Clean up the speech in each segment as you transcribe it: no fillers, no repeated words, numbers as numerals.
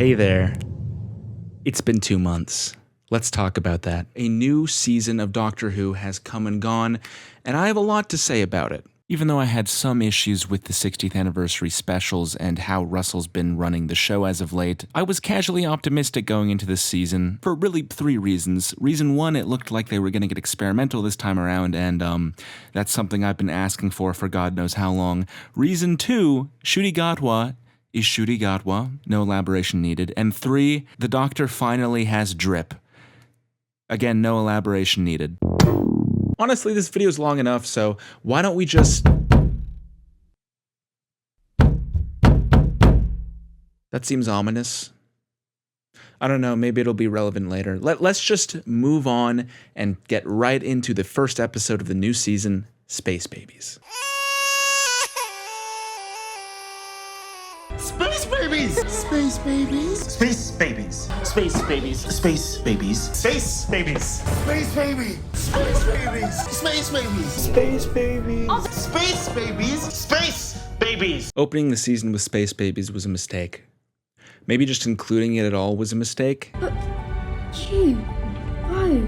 Hey there. It's been 2 months. Let's talk about that. A new season of Doctor Who has come and gone, and I have a lot to say about it. Even though I had some issues with the 60th anniversary specials and how Russell's been running the show as of late, I was casually optimistic going into this season for really 3 reasons. Reason 1, it looked like they were going to get experimental this time around, and that's something I've been asking for God knows how long. Reason 2, Ncuti Gatwa is Ncuti Gatwa, no elaboration needed. And 3, the Doctor finally has drip. Again, no elaboration needed. Honestly, this video is long enough, so why don't we just... That seems ominous. I don't know, maybe it'll be relevant later. Let's just move on and get right into the first episode of the new season, Space Babies. Space babies! Space babies! Space babies! Space babies. Space babies! Space babies. Space baby! Space babies! Space babies! Space babies. Space babies! Space babies. Opening the season with Space Babies was a mistake. Maybe just including it at all was a mistake. But whoa.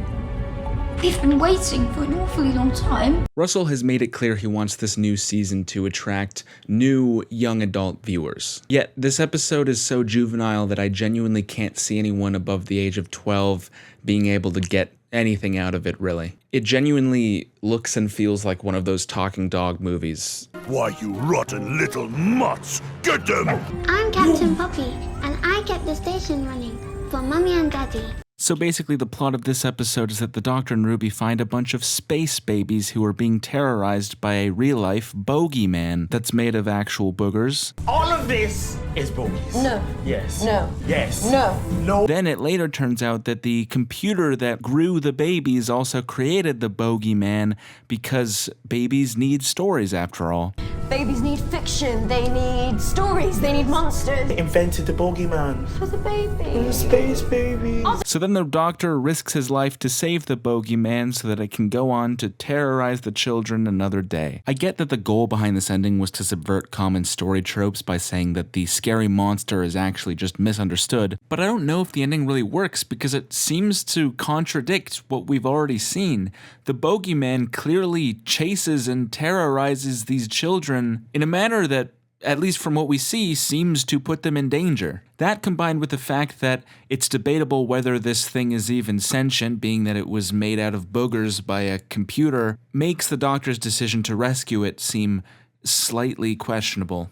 We've been waiting for an awfully long time. Russell has made it clear he wants this new season to attract new young adult viewers. Yet this episode is so juvenile that I genuinely can't see anyone above the age of 12 being able to get anything out of it, really. It genuinely looks and feels like one of those talking dog movies. Why, you rotten little mutts! Get them! I'm Captain Poppy, and I kept the station running for Mummy and Daddy. So basically the plot of this episode is that the Doctor and Ruby find a bunch of space babies who are being terrorized by a real-life bogeyman that's made of actual boogers. All of this is bogies. No. Yes. No. Yes. No. No. Then it later turns out that the computer that grew the babies also created the bogeyman because babies need stories after all. Babies need fiction, they need stories, they need monsters. Invented the bogeyman. For the baby. Space babies. So then the Doctor risks his life to save the bogeyman so that it can go on to terrorize the children another day. I get that the goal behind this ending was to subvert common story tropes by saying that the scary monster is actually just misunderstood, but I don't know if the ending really works because it seems to contradict what we've already seen. The bogeyman clearly chases and terrorizes these children in a manner that, at least from what we see, seems to put them in danger. That combined with the fact that it's debatable whether this thing is even sentient, being that it was made out of boogers by a computer, makes the Doctor's decision to rescue it seem slightly questionable.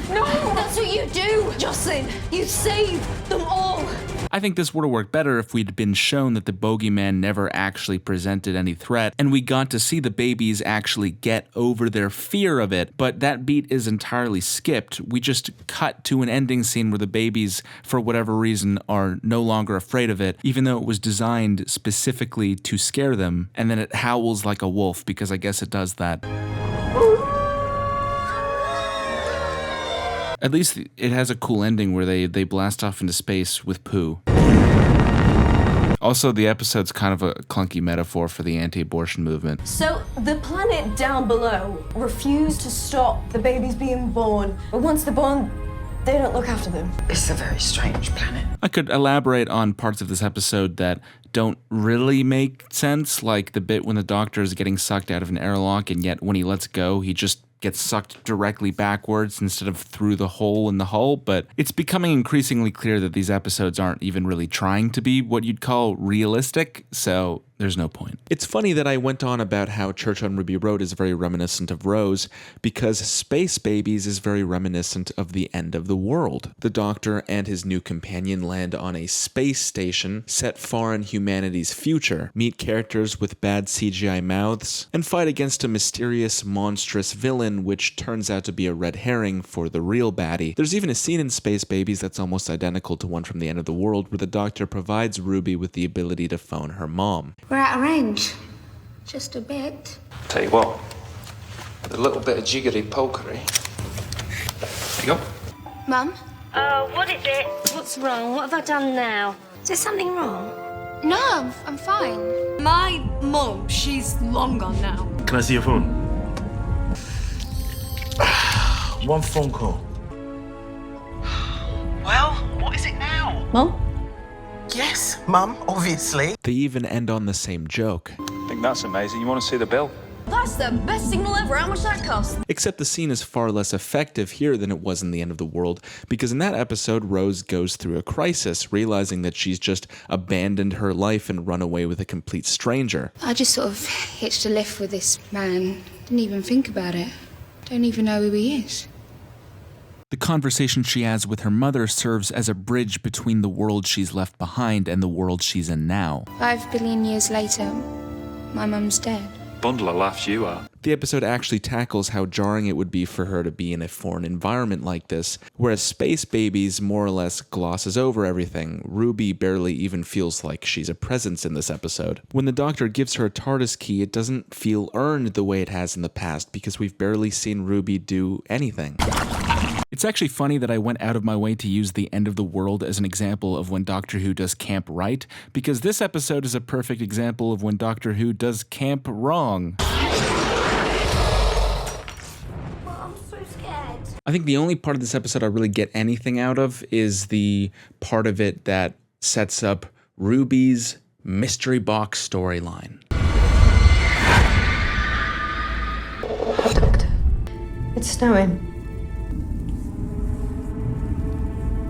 No, that's what you do, Jocelyn. You save them all. I think this would have worked better if we'd been shown that the bogeyman never actually presented any threat, and we got to see the babies actually get over their fear of it, but that beat is entirely skipped. We just cut to an ending scene where the babies, for whatever reason, are no longer afraid of it, even though it was designed specifically to scare them, and then it howls like a wolf, because I guess it does that. At least it has a cool ending where they blast off into space with poo. Also, the episode's kind of a clunky metaphor for the anti-abortion movement. So, the planet down below refused to stop the babies being born, but once they're born, they don't look after them. It's a very strange planet. I could elaborate on parts of this episode that don't really make sense, like the bit when the Doctor is getting sucked out of an airlock, and yet when he lets go, he just gets sucked directly backwards instead of through the hole in the hull, but it's becoming increasingly clear that these episodes aren't even really trying to be what you'd call realistic, so there's no point. It's funny that I went on about how Church on Ruby Road is very reminiscent of Rose, because Space Babies is very reminiscent of the end of the world. The Doctor and his new companion land on a space station set far in humanity's future, meet characters with bad CGI mouths, and fight against a mysterious, monstrous villain which turns out to be a red herring for the real baddie. There's even a scene in Space Babies that's almost identical to one from the end of the world where the Doctor provides Ruby with the ability to phone her mom. We're out of range. Just a bit. Tell you what, with a little bit of jiggery pokery. There you go. Mum? Oh, what is it? What's wrong? What have I done now? Is there something wrong? No, I'm fine. My mum, she's long gone now. Can I see your phone? One phone call. Well, what is it Mom? Yes, Mum, obviously. They even end on the same joke. I think that's amazing. You want to see the bill? That's the best signal ever. How much that cost? Except the scene is far less effective here than it was in The End of the World, because in that episode, Rose goes through a crisis, realizing that she's just abandoned her life and run away with a complete stranger. I just sort of hitched a lift with this man. Didn't even think about it. Don't even know who he is. The conversation she has with her mother serves as a bridge between the world she's left behind and the world she's in now. 5 billion years later, my mum's dead. Bundle of laughs you are. The episode actually tackles how jarring it would be for her to be in a foreign environment like this, whereas Space Babies more or less glosses over everything. Ruby barely even feels like she's a presence in this episode. When the Doctor gives her a TARDIS key, it doesn't feel earned the way it has in the past, because we've barely seen Ruby do anything. It's actually funny that I went out of my way to use The End of the World as an example of when Doctor Who does camp right, because this episode is a perfect example of when Doctor Who does camp wrong. I'm so scared. I think the only part of this episode I really get anything out of is the part of it that sets up Ruby's mystery box storyline. Doctor, it's snowing.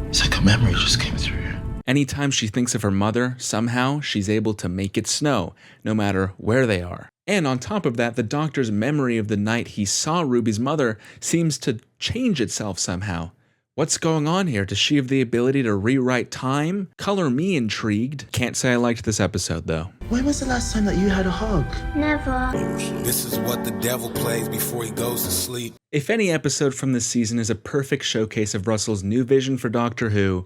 It's like a memory just came through. Anytime she thinks of her mother, somehow she's able to make it snow, no matter where they are. And on top of that, the Doctor's memory of the night he saw Ruby's mother seems to change itself somehow. What's going on here? Does she have the ability to rewrite time? Color me intrigued. Can't say I liked this episode, though. When was the last time that you had a hug? Never. This is what the devil plays before he goes to sleep. If any episode from this season is a perfect showcase of Russell's new vision for Doctor Who,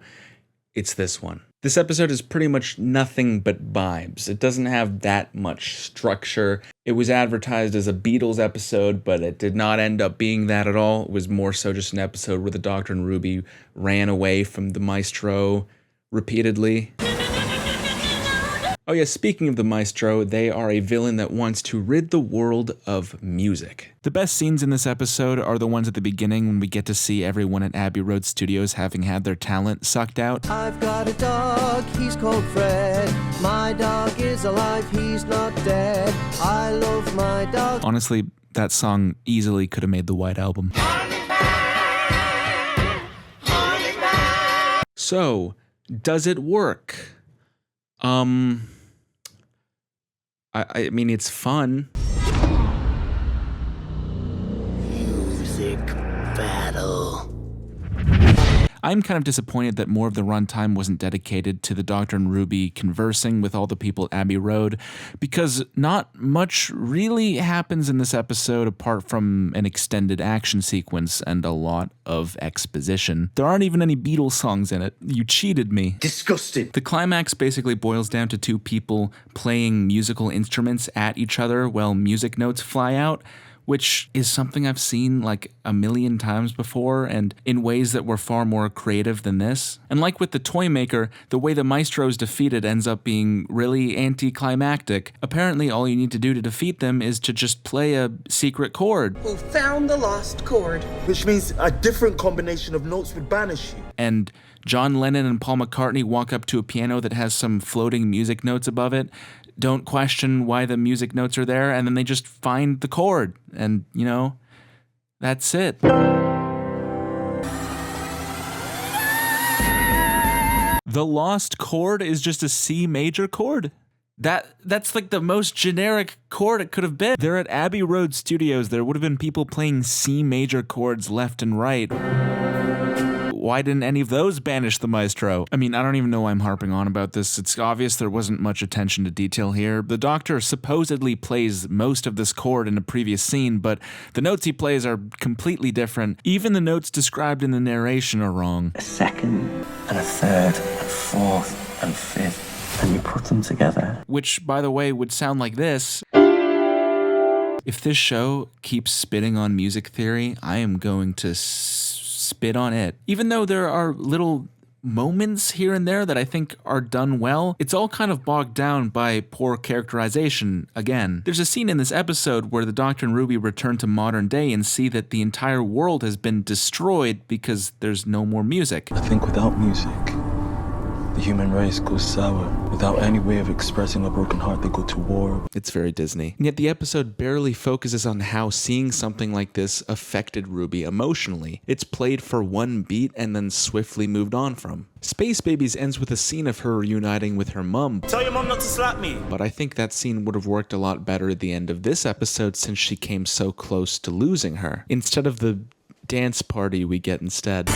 it's this one. This episode is pretty much nothing but vibes. It doesn't have that much structure. It was advertised as a Beatles episode, but it did not end up being that at all. It was more so just an episode where the Doctor and Ruby ran away from the Maestro repeatedly. Oh yeah, speaking of the Maestro, they are a villain that wants to rid the world of music. The best scenes in this episode are the ones at the beginning when we get to see everyone at Abbey Road Studios having had their talent sucked out. I've got a dog, he's called Fred. My dog is alive, he's not dead. I love my dog. Honestly, that song easily could have made the White Album. So, does it work? I mean, it's fun. Music battle. I'm kind of disappointed that more of the runtime wasn't dedicated to the Doctor and Ruby conversing with all the people at Abbey Road, because not much really happens in this episode apart from an extended action sequence and a lot of exposition. There aren't even any Beatles songs in it. You cheated me. Disgusted. The climax basically boils down to two people playing musical instruments at each other while music notes fly out, which is something I've seen like a million times before, and in ways that were far more creative than this. And like with the toy maker, the way the Maestro is defeated ends up being really anticlimactic. Apparently all you need to do to defeat them is to just play a secret chord. Who found the lost chord? Which means a different combination of notes would banish you. And John Lennon and Paul McCartney walk up to a piano that has some floating music notes above it, don't question why the music notes are there, and then they just find the chord. And, you know, that's it. The lost chord is just a C major chord. That's like the most generic chord it could have been. They're at Abbey Road Studios. There would have been people playing C major chords left and right. Why didn't any of those banish the Maestro? I mean, I don't even know why I'm harping on about this. It's obvious there wasn't much attention to detail here. The Doctor supposedly plays most of this chord in a previous scene, but the notes he plays are completely different. Even the notes described in the narration are wrong. A second, and a third, and fourth, and fifth, and you put them together. Which, by the way, would sound like this. If this show keeps spitting on music theory, I am going to spit on it. Even though there are little moments here and there that I think are done well, it's all kind of bogged down by poor characterization again. There's a scene in this episode where the Doctor and Ruby return to modern day and see that the entire world has been destroyed because there's no more music. I think without music, The human race goes sour. Without any way of expressing a broken heart, they go to war. It's very Disney. And yet the episode barely focuses on how seeing something like this affected Ruby emotionally. It's played for one beat and then swiftly moved on from. Space Babies ends with a scene of her reuniting with her mum. Tell your mum not to slap me. But I think that scene would have worked a lot better at the end of this episode since she came so close to losing her, instead of the dance party we get instead.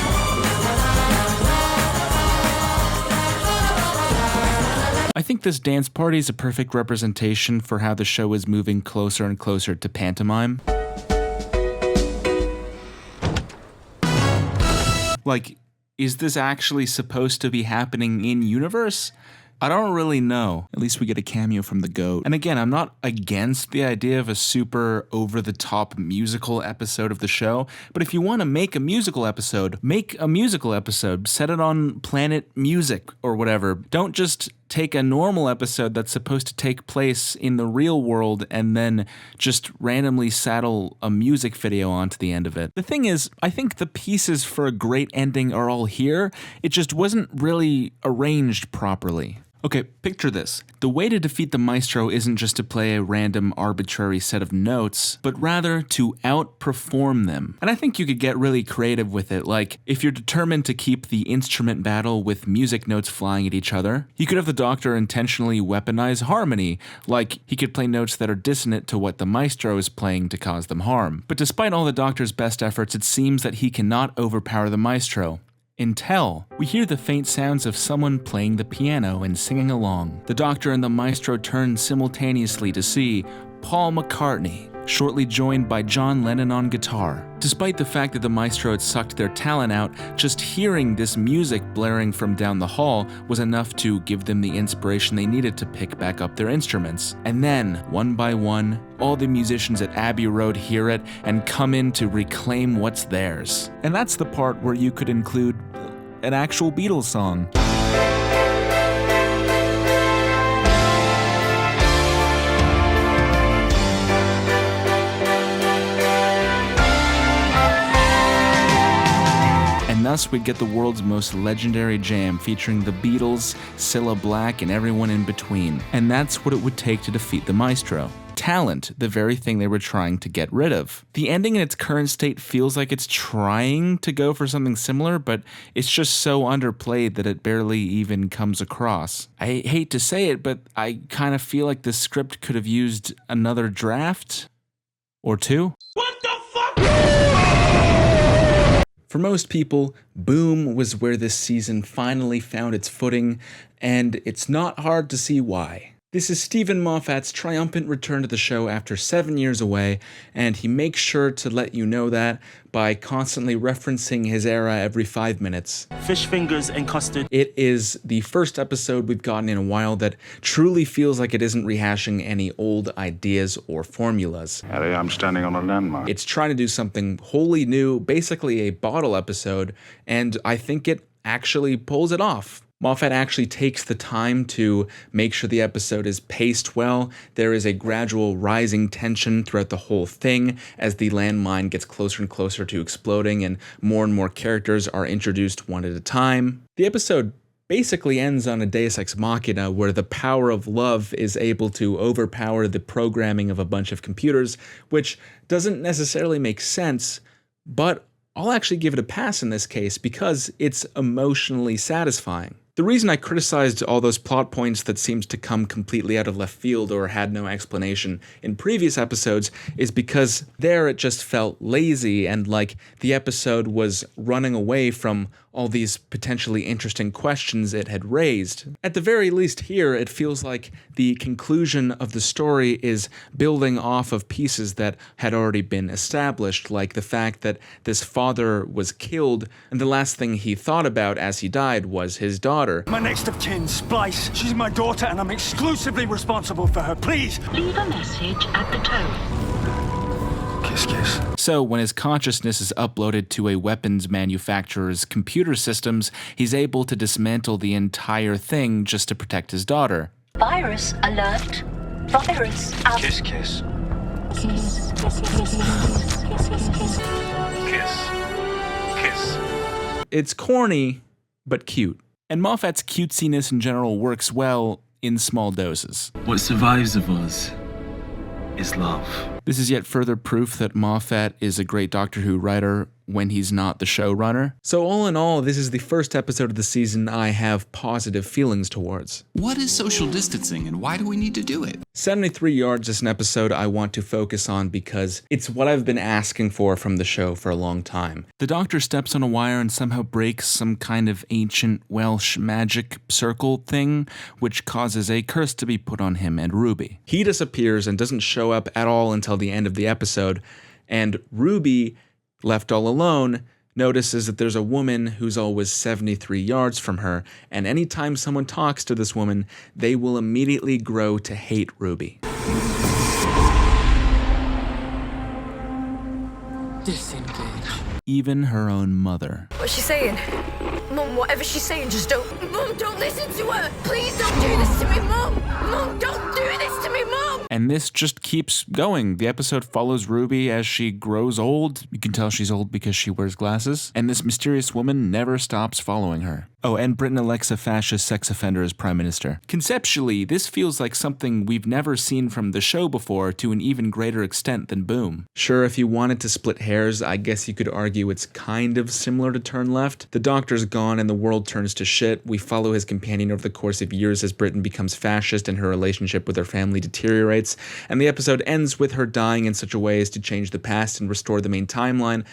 I think this dance party is a perfect representation for how the show is moving closer and closer to pantomime. Like, is this actually supposed to be happening in universe? I don't really know. At least we get a cameo from the goat. And again, I'm not against the idea of a super over-the-top musical episode of the show, but if you want to make a musical episode, make a musical episode. Set it on Planet Music or whatever. Don't just take a normal episode that's supposed to take place in the real world and then just randomly saddle a music video onto the end of it. The thing is, I think the pieces for a great ending are all here. It just wasn't really arranged properly. Okay, picture this. The way to defeat the maestro isn't just to play a random arbitrary set of notes, but rather to outperform them. And I think you could get really creative with it, like if you're determined to keep the instrument battle with music notes flying at each other, you could have the Doctor intentionally weaponize harmony, like he could play notes that are dissonant to what the maestro is playing to cause them harm. But despite all the Doctor's best efforts, it seems that he cannot overpower the maestro. Until we hear the faint sounds of someone playing the piano and singing along. The Doctor and the maestro turn simultaneously to see Paul McCartney, shortly joined by John Lennon on guitar. Despite the fact that the maestro had sucked their talent out, just hearing this music blaring from down the hall was enough to give them the inspiration they needed to pick back up their instruments. And then, one by one, all the musicians at Abbey Road hear it and come in to reclaim what's theirs. And that's the part where you could include an actual Beatles song. Thus, we'd get the world's most legendary jam featuring the Beatles, Cilla Black, and everyone in between. And that's what it would take to defeat the maestro. Talent, the very thing they were trying to get rid of. The ending in its current state feels like it's trying to go for something similar, but it's just so underplayed that it barely even comes across. I hate to say it, but I kind of feel like the script could have used another draft or two. What the fuck? For most people, Boom was where this season finally found its footing, and it's not hard to see why. This is Stephen Moffat's triumphant return to the show after 7 years away, and he makes sure to let you know that by constantly referencing his era every 5 minutes. Fish fingers and custard. It is the first episode we've gotten in a while that truly feels like it isn't rehashing any old ideas or formulas. Harry, I'm standing on a landmark. It's trying to do something wholly new, basically a bottle episode, and I think it actually pulls it off. Moffat actually takes the time to make sure the episode is paced well. There is a gradual rising tension throughout the whole thing as the landmine gets closer and closer to exploding and more characters are introduced one at a time. The episode basically ends on a deus ex machina where the power of love is able to overpower the programming of a bunch of computers, which doesn't necessarily make sense, but I'll actually give it a pass in this case because it's emotionally satisfying. The reason I criticized all those plot points that seems to come completely out of left field or had no explanation in previous episodes is because there it just felt lazy and like the episode was running away from all these potentially interesting questions it had raised. At the very least here, it feels like the conclusion of the story is building off of pieces that had already been established, like the fact that this father was killed and the last thing he thought about as he died was his daughter. My next of kin, Splice. She's my daughter and I'm exclusively responsible for her. Please! Leave a message at the tone. Kiss, kiss. So when his consciousness is uploaded to a weapons manufacturer's computer systems, he's able to dismantle the entire thing just to protect his daughter. Virus alert. Virus out. Kiss, kiss. Kiss. Kiss. Kiss. It's corny, but cute. And Moffat's cutesiness in general works well in small doses. What survives of us is love. This is yet further proof that Moffat is a great Doctor Who writer when he's not the showrunner. So all in all, this is the first episode of the season I have positive feelings towards. What is social distancing and why do we need to do it? 73 Yards is an episode I want to focus on because it's what I've been asking for from the show for a long time. The Doctor steps on a wire and somehow breaks some kind of ancient Welsh magic circle thing, which causes a curse to be put on him and Ruby. He disappears and doesn't show up at all until the end of the episode, and Ruby, left all alone, notices that there's a woman who's always 73 yards from her, and anytime someone talks to this woman, they will immediately grow to hate Ruby. Disengage. Even her own mother. What's she saying? Mum, whatever she's saying, just don't... Mum, don't listen to her! Please don't do this to me, Mum! Mum, don't do this to me, Mum! And this just keeps going. The episode follows Ruby as she grows old. You can tell she's old because she wears glasses. And this mysterious woman never stops following her. Oh, and Britain elects a fascist sex offender as prime minister. Conceptually, this feels like something we've never seen from the show before to an even greater extent than Boom. Sure, if you wanted to split hairs, I guess you could argue it's kind of similar to Turn Left. The Doctor's gone and the world turns to shit. We follow his companion over the course of years as Britain becomes fascist and her relationship with her family deteriorates. And the episode ends with her dying in such a way as to change the past and restore the main timeline.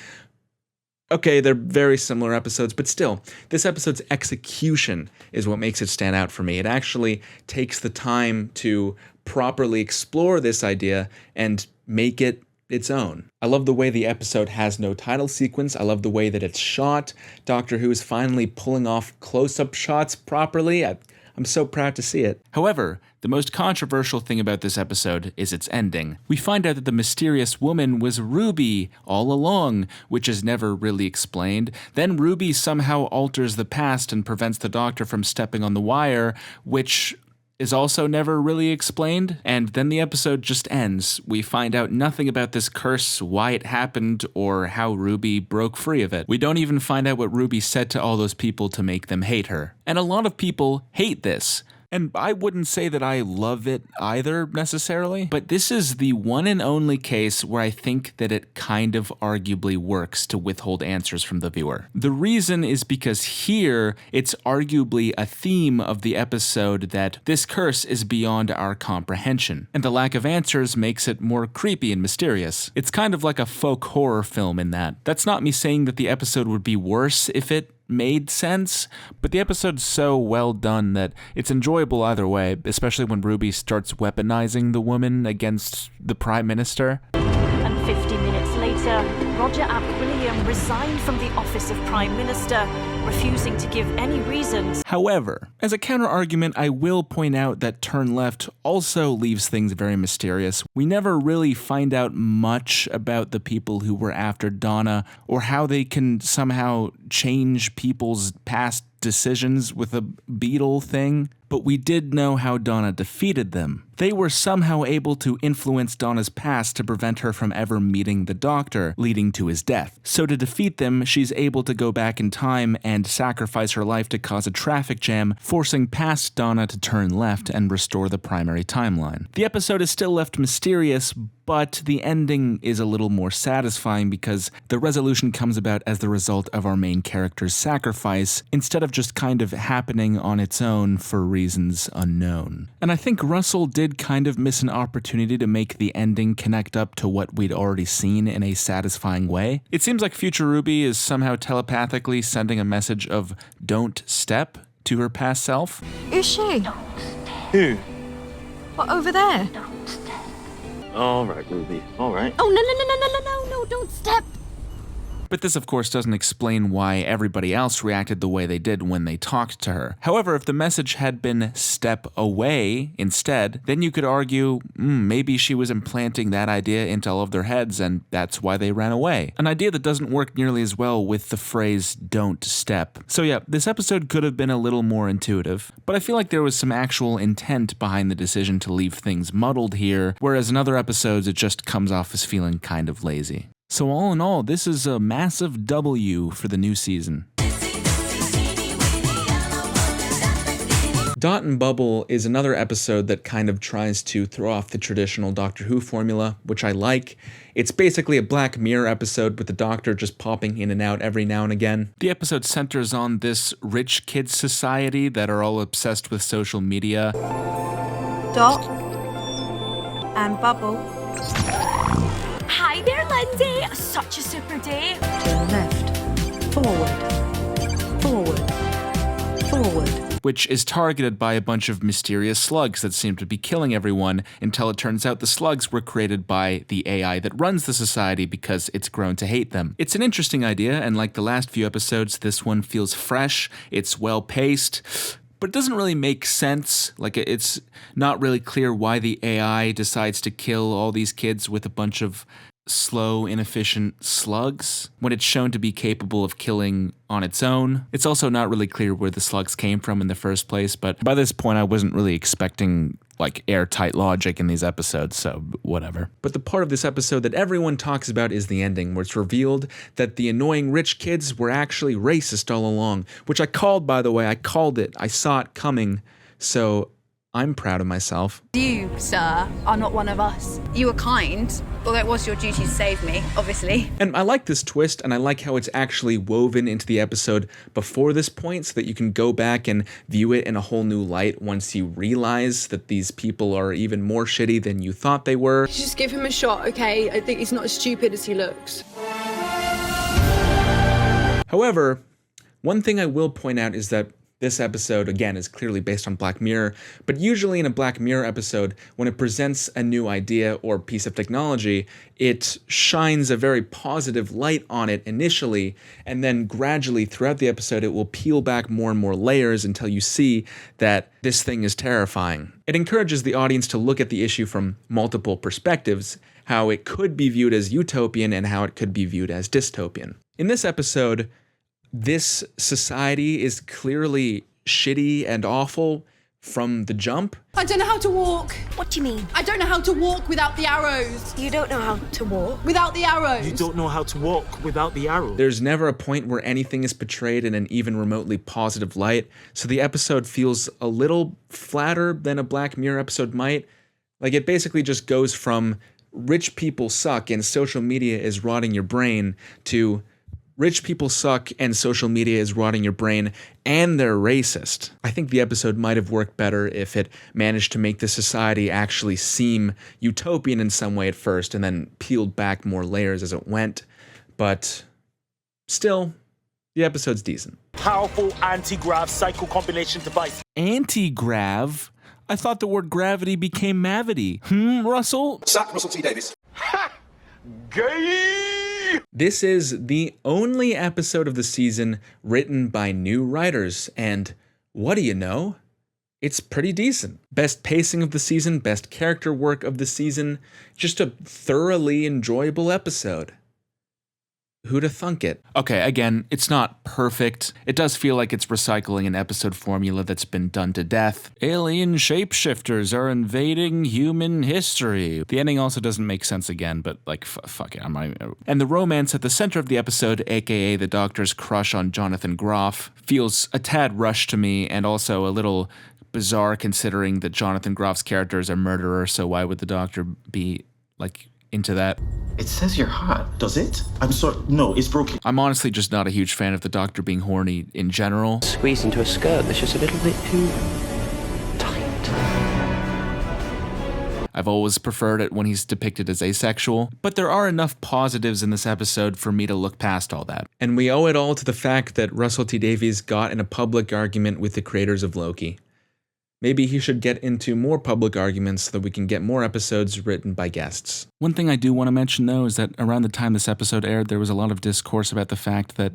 Okay, they're very similar episodes, but still, this episode's execution is what makes it stand out for me. It actually takes the time to properly explore this idea and make it its own. I love the way the episode has no title sequence. I love the way that it's shot. Doctor Who is finally pulling off close-up shots properly. I'm so proud to see it. However, the most controversial thing about this episode is its ending. We find out that the mysterious woman was Ruby all along, which is never really explained. Then Ruby somehow alters the past and prevents the Doctor from stepping on the wire, which is also never really explained. And then the episode just ends. We find out nothing about this curse, why it happened, or how Ruby broke free of it. We don't even find out what Ruby said to all those people to make them hate her. And a lot of people hate this. And I wouldn't say that I love it either, necessarily, but this is the one and only case where I think that it kind of arguably works to withhold answers from the viewer. The reason is because here, it's arguably a theme of the episode that this curse is beyond our comprehension, and the lack of answers makes it more creepy and mysterious. It's kind of like a folk horror film in that. That's not me saying that the episode would be worse if it made sense, but the episode's so well done that it's enjoyable either way, especially when Ruby starts weaponizing the woman against the Prime Minister. And 50 minutes later, Roger Ap William resigned from the office of Prime Minister, refusing to give any reasons. However, as a counter-argument, I will point out that Turn Left also leaves things very mysterious. We never really find out much about the people who were after Donna, or how they can somehow change people's past decisions with a beetle thing. But we did know how Donna defeated them. They were somehow able to influence Donna's past to prevent her from ever meeting the Doctor, leading to his death. So to defeat them, she's able to go back in time and sacrifice her life to cause a traffic jam, forcing past Donna to turn left and restore the primary timeline. The episode is still left mysterious, but the ending is a little more satisfying because the resolution comes about as the result of our main character's sacrifice, instead of just kind of happening on its own for reasons unknown. And I think Russell did kind of miss an opportunity to make the ending connect up to what we'd already seen in a satisfying way. It seems like future Ruby is somehow telepathically sending a message of don't step to her past self. Is she? Who? What, over there? All right, Ruby. All right. Oh, no, don't step. But this, of course, doesn't explain why everybody else reacted the way they did when they talked to her. However, if the message had been step away instead, then you could argue maybe she was implanting that idea into all of their heads and that's why they ran away. An idea that doesn't work nearly as well with the phrase don't step. So yeah, this episode could have been a little more intuitive, but I feel like there was some actual intent behind the decision to leave things muddled here, whereas in other episodes it just comes off as feeling kind of lazy. So all in all, this is a massive W for the new season. Dot and Bubble is another episode that kind of tries to throw off the traditional Doctor Who formula, which I like. It's basically a Black Mirror episode with the Doctor just popping in and out every now and again. The episode centers on this rich kids society that are all obsessed with social media. Dot and Bubble. Hi there, Lindsay. Such a super day. Turn left. Forward. Forward. Forward. Which is targeted by a bunch of mysterious slugs that seem to be killing everyone until it turns out the slugs were created by the AI that runs the society because it's grown to hate them. It's an interesting idea, and like the last few episodes, this one feels fresh, it's well-paced, but it doesn't really make sense. Like, it's not really clear why the AI decides to kill all these kids with a bunch of slow, inefficient slugs when it's shown to be capable of killing on its own. It's also not really clear where the slugs came from in the first place, but by this point I wasn't really expecting like airtight logic in these episodes, so whatever. But the part of this episode that everyone talks about is the ending, where it's revealed that the annoying rich kids were actually racist all along, which I called, by the way. I called it. I saw it coming, so I'm proud of myself. You, sir, are not one of us. You were kind, although it was your duty to save me, obviously. And I like this twist, and I like how it's actually woven into the episode before this point so that you can go back and view it in a whole new light once you realize that these people are even more shitty than you thought they were. Just give him a shot, okay? I think he's not as stupid as he looks. However, one thing I will point out is that this episode, again, is clearly based on Black Mirror, but usually in a Black Mirror episode, when it presents a new idea or piece of technology, it shines a very positive light on it initially, and then gradually throughout the episode, it will peel back more and more layers until you see that this thing is terrifying. It encourages the audience to look at the issue from multiple perspectives, how it could be viewed as utopian and how it could be viewed as dystopian. In this episode, this society is clearly shitty and awful from the jump. I don't know how to walk. What do you mean? I don't know how to walk without the arrows. You don't know how to walk? Without the arrows. You don't know how to walk without the arrows. There's never a point where anything is portrayed in an even remotely positive light, so the episode feels a little flatter than a Black Mirror episode might. Like, it basically just goes from rich people suck and social media is rotting your brain to rich people suck and social media is rotting your brain and they're racist. I think the episode might have worked better if it managed to make the society actually seem utopian in some way at first and then peeled back more layers as it went. But still, the episode's decent. Powerful anti-grav cycle combination device. Anti-grav? I thought the word gravity became mavity. Russell? Sack Russell T. Davies. Ha! Gay! This is the only episode of the season written by new writers, and what do you know? It's pretty decent. Best pacing of the season, best character work of the season, just a thoroughly enjoyable episode. Who'da thunk it? Okay, again, it's not perfect. It does feel like it's recycling an episode formula that's been done to death. Alien shapeshifters are invading human history. The ending also doesn't make sense again, but like, fuck it, I'm not even... And the romance at the center of the episode, aka the Doctor's crush on Jonathan Groff, feels a tad rushed to me and also a little bizarre considering that Jonathan Groff's character is a murderer, so why would the Doctor be, like, into that? It says you're hot, does it? I'm sorry, no, it's broken. I'm honestly just not a huge fan of the Doctor being horny in general. Squeeze into a skirt that's just a little bit too tight. I've always preferred it when he's depicted as asexual, but there are enough positives in this episode for me to look past all that. And we owe it all to the fact that Russell T Davies got in a public argument with the creators of Loki. Maybe he should get into more public arguments so that we can get more episodes written by guests. One thing I do want to mention, though, is that around the time this episode aired, there was a lot of discourse about the fact that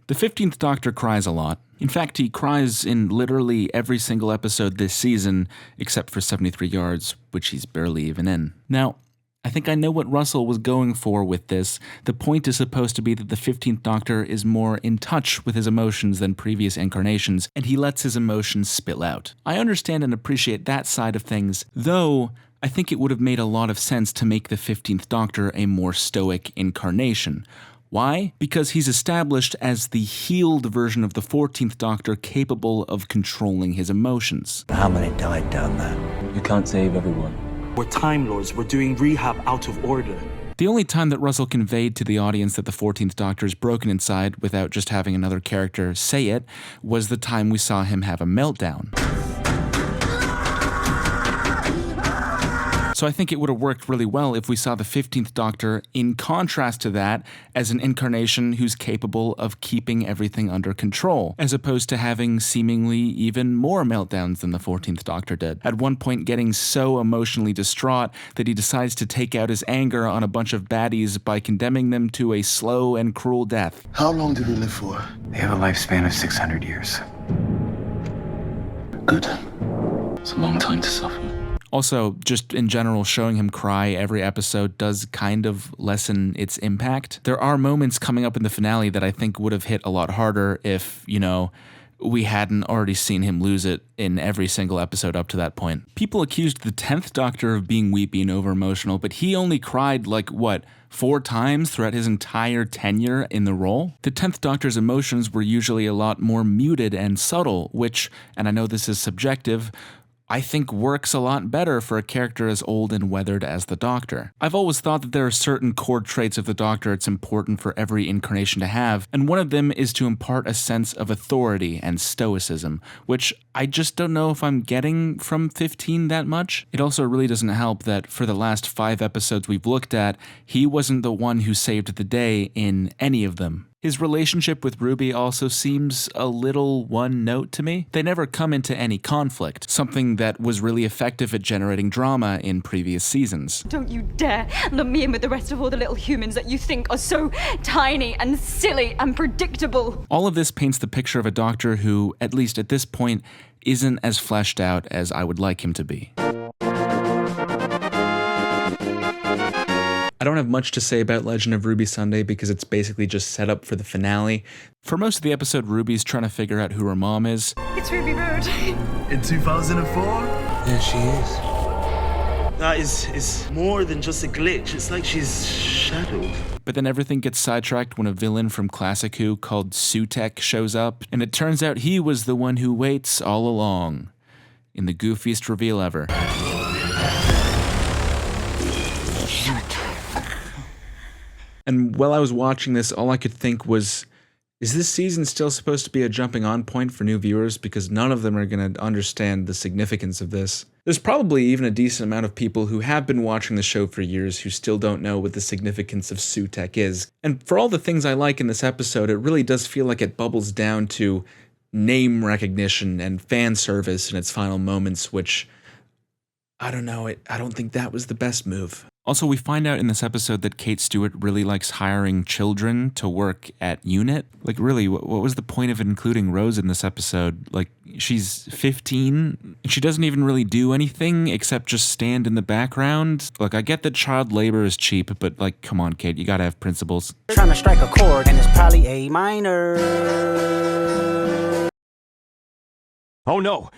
the 15th Doctor cries a lot. In fact, he cries in literally every single episode this season, except for 73 Yards, which he's barely even in. Now, I think I know what Russell was going for with this. The point is supposed to be that the 15th Doctor is more in touch with his emotions than previous incarnations, and he lets his emotions spill out. I understand and appreciate that side of things, though I think it would have made a lot of sense to make the 15th Doctor a more stoic incarnation. Why? Because he's established as the healed version of the 14th Doctor capable of controlling his emotions. How many died down there? You can't save everyone. We're Time Lords. We're doing rehab out of order. The only time that Russell conveyed to the audience that the 14th Doctor is broken inside without just having another character say it was the time we saw him have a meltdown. So I think it would have worked really well if we saw the 15th Doctor, in contrast to that, as an incarnation who's capable of keeping everything under control, as opposed to having seemingly even more meltdowns than the 14th Doctor did. At one point getting so emotionally distraught that he decides to take out his anger on a bunch of baddies by condemning them to a slow and cruel death. How long do they live for? They have a lifespan of 600 years. Good. It's a long time to suffer. Also, just in general, showing him cry every episode does kind of lessen its impact. There are moments coming up in the finale that I think would have hit a lot harder if, we hadn't already seen him lose it in every single episode up to that point. People accused the 10th Doctor of being weepy and over-emotional, but he only cried 4 times throughout his entire tenure in the role? The 10th Doctor's emotions were usually a lot more muted and subtle, which, and I know this is subjective, I think works a lot better for a character as old and weathered as the Doctor. I've always thought that there are certain core traits of the Doctor it's important for every incarnation to have, and one of them is to impart a sense of authority and stoicism, which I just don't know if I'm getting from 15 that much. It also really doesn't help that for the last 5 episodes we've looked at, he wasn't the one who saved the day in any of them. His relationship with Ruby also seems a little one-note to me. They never come into any conflict, something that was really effective at generating drama in previous seasons. Don't you dare lump me in with the rest of all the little humans that you think are so tiny and silly and predictable. All of this paints the picture of a Doctor who, at least at this point, isn't as fleshed out as I would like him to be. I don't have much to say about Legend of Ruby Sunday because it's basically just set up for the finale. For most of the episode, Ruby's trying to figure out who her mom is. It's Ruby Bird. In 2004? There she is. That is more than just a glitch. It's like she's shadowed. But then everything gets sidetracked when a villain from Classic Who called Sutek shows up, and it turns out he was the one who waits all along. In the goofiest reveal ever. And while I was watching this, all I could think was, is this season still supposed to be a jumping on point for new viewers? Because none of them are going to understand the significance of this. There's probably even a decent amount of people who have been watching the show for years who still don't know what the significance of Sutek is. And for all the things I like in this episode, it really does feel like it bubbles down to name recognition and fan service in its final moments, which, I don't know, I don't think that was the best move. Also, we find out in this episode that Kate Stewart really likes hiring children to work at UNIT. Really, what was the point of including Rose in this episode? She's 15, and she doesn't even really do anything except just stand in the background. I get that child labor is cheap, but come on, Kate, you gotta have principles. Trying to strike a chord, and it's probably A minor. Oh no.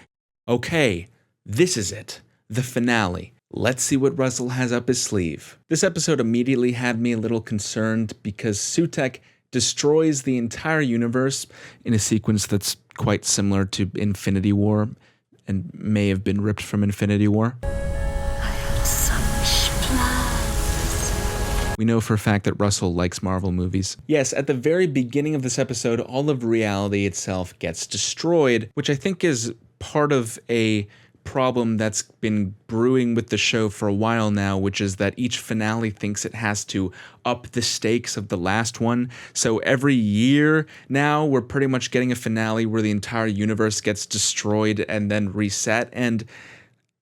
Okay, this is it. The finale. Let's see what Russell has up his sleeve. This episode immediately had me a little concerned because Sutek destroys the entire universe in a sequence that's quite similar to Infinity War and may have been ripped from Infinity War. We know for a fact that Russell likes Marvel movies. Yes, at the very beginning of this episode, all of reality itself gets destroyed, which I think is part of a problem that's been brewing with the show for a while now, which is that each finale thinks it has to up the stakes of the last one. So every year now, we're pretty much getting a finale where the entire universe gets destroyed and then reset, and